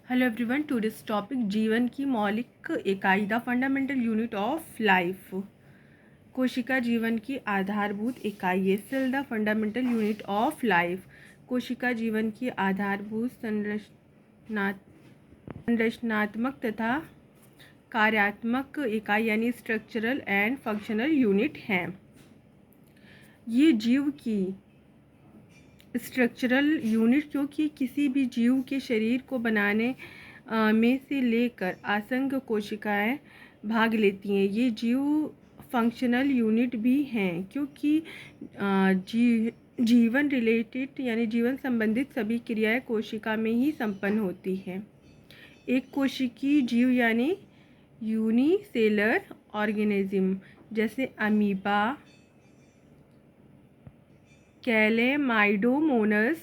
Hello everyone, today's topic जीवन की मौलिक इकाई the fundamental unit of life. कोशिका जीवन की आधारभूत इकाई है। Cell the fundamental unit of life. कोशिका जीवन की आधारभूत संरचनात्मक तथा कार्यात्मक इकाई यानी स्ट्रक्चरल एंड फंक्शनल यूनिट है। ये जीव की स्ट्रक्चरल यूनिट जो कि किसी भी जीव के शरीर को बनाने में से लेकर असंख्य कोशिकाएं भाग लेती हैं। ये जीव फंक्शनल यूनिट भी हैं क्योंकि जीवन रिलेटेड यानी जीवन संबंधित सभी क्रियाएं कोशिका में ही संपन्न होती हैं। एक कोशिकीय जीव यानी यूनिसेलर ऑर्गेनिज्म जैसे अमीबा, कैलेमाइडोमोनस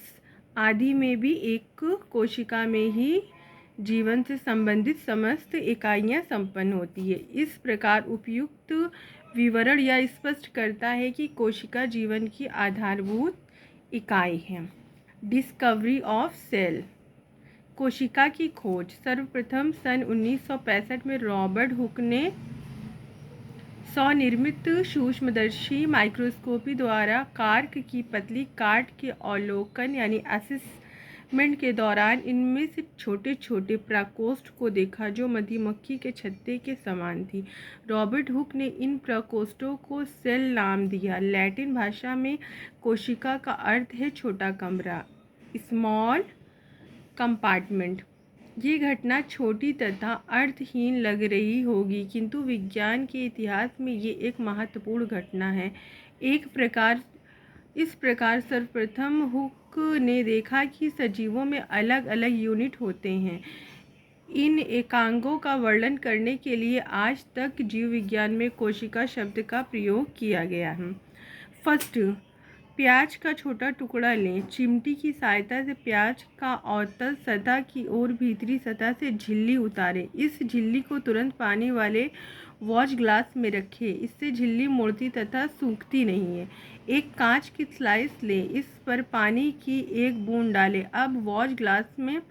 आदि में भी एक कोशिका में ही जीवन से संबंधित समस्त इकाइयां संपन्न होती है। इस प्रकार उपयुक्त विवरण यह स्पष्ट करता है कि कोशिका जीवन की आधारभूत इकाई है। Discovery of cell. कोशिका की खोज सर्वप्रथम सन 1965 में रॉबर्ट हुक ने स्वनिर्मित सूक्ष्मदर्शी माइक्रोस्कोपी द्वारा कार्क की पतली काट के अवलोकन यानी असेसमेंट के दौरान इनमें से छोटे छोटे प्रकोष्ठ को देखा जो मधुमक्खी के छत्ते के समान थी। रॉबर्ट हुक ने इन प्रकोष्ठों को सेल नाम दिया। लैटिन भाषा में कोशिका का अर्थ है छोटा कमरा, स्मॉल कंपार्टमेंट। ये घटना छोटी तथा अर्थहीन लग रही होगी, किंतु विज्ञान के इतिहास में ये एक महत्वपूर्ण घटना है। इस प्रकार सर्वप्रथम हुक ने देखा कि सजीवों में अलग अलग यूनिट होते हैं। इन एकांगों का वर्णन करने के लिए आज तक जीव विज्ञान में कोशिका शब्द का प्रयोग किया गया है। फर्स्ट, प्याज का छोटा टुकड़ा लें। चिमटी की सहायता से प्याज का अवतल सतह की ओर भीतरी सतह से झिल्ली उतारें। इस झिल्ली को तुरंत पानी वाले वॉश ग्लास में रखें। इससे झिल्ली मुड़ती तथा सूखती नहीं है। एक कांच की स्लाइस लें, इस पर पानी की एक बूंद डालें। अब वॉश ग्लास में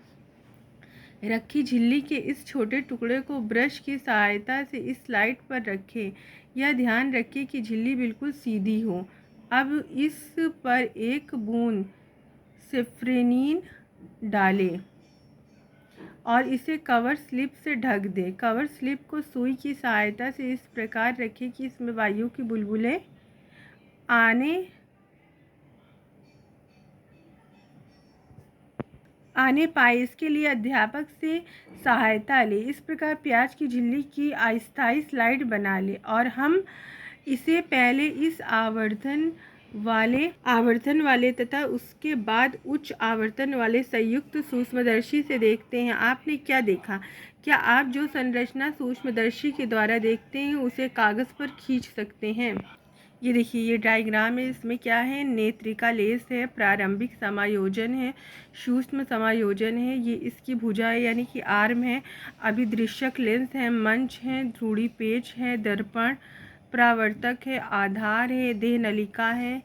रखी झिल्ली के इस छोटे टुकड़े को ब्रश की सहायता से इस स्लाइड पर रखें। यह ध्यान रखें कि झिल्ली बिल्कुल सीधी हो। अब इस पर एक बूंद सेफ्रेनिन डालें और इसे कवर स्लिप से ढक दें। कवर स्लिप को सुई की सहायता से इस प्रकार रखें कि इसमें वायु की बुलबुलें आने पाए। इसके लिए अध्यापक से सहायता लें। इस प्रकार प्याज की झिल्ली की अस्थायी स्लाइड बना लें और हम इसे पहले इस आवर्तन वाले तथा उसके बाद उच्च आवर्तन वाले संयुक्त सूक्ष्मदर्शी से देखते हैं। आपने क्या देखा? क्या आप जो संरचना सूक्ष्मदर्शी के द्वारा देखते हैं उसे कागज पर खींच सकते हैं? ये देखिए, ये डायग्राम है। इसमें क्या है? नेत्रिका लेस है, प्रारंभिक समायोजन है, सूक्ष्म समायोजन है, ये इसकी भुजा है यानी कि आर्म है, अभिदृश्यक लेंस है, मंच है, ध्रुवी पेच है, दर्पण, परावर्तक है, आधार है, देह नलिका है,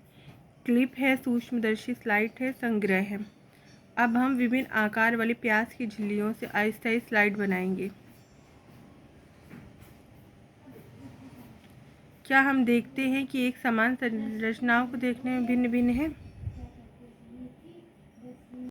क्लिप है, सूक्ष्मदर्शी स्लाइड है, संग्रह है। अब हम विभिन्न आकार वाली प्याज की झिल्लियों से अस्थायी स्लाइड बनाएंगे। क्या हम देखते हैं कि एक समान संरचनाओं को देखने में भिन्न भिन्न है?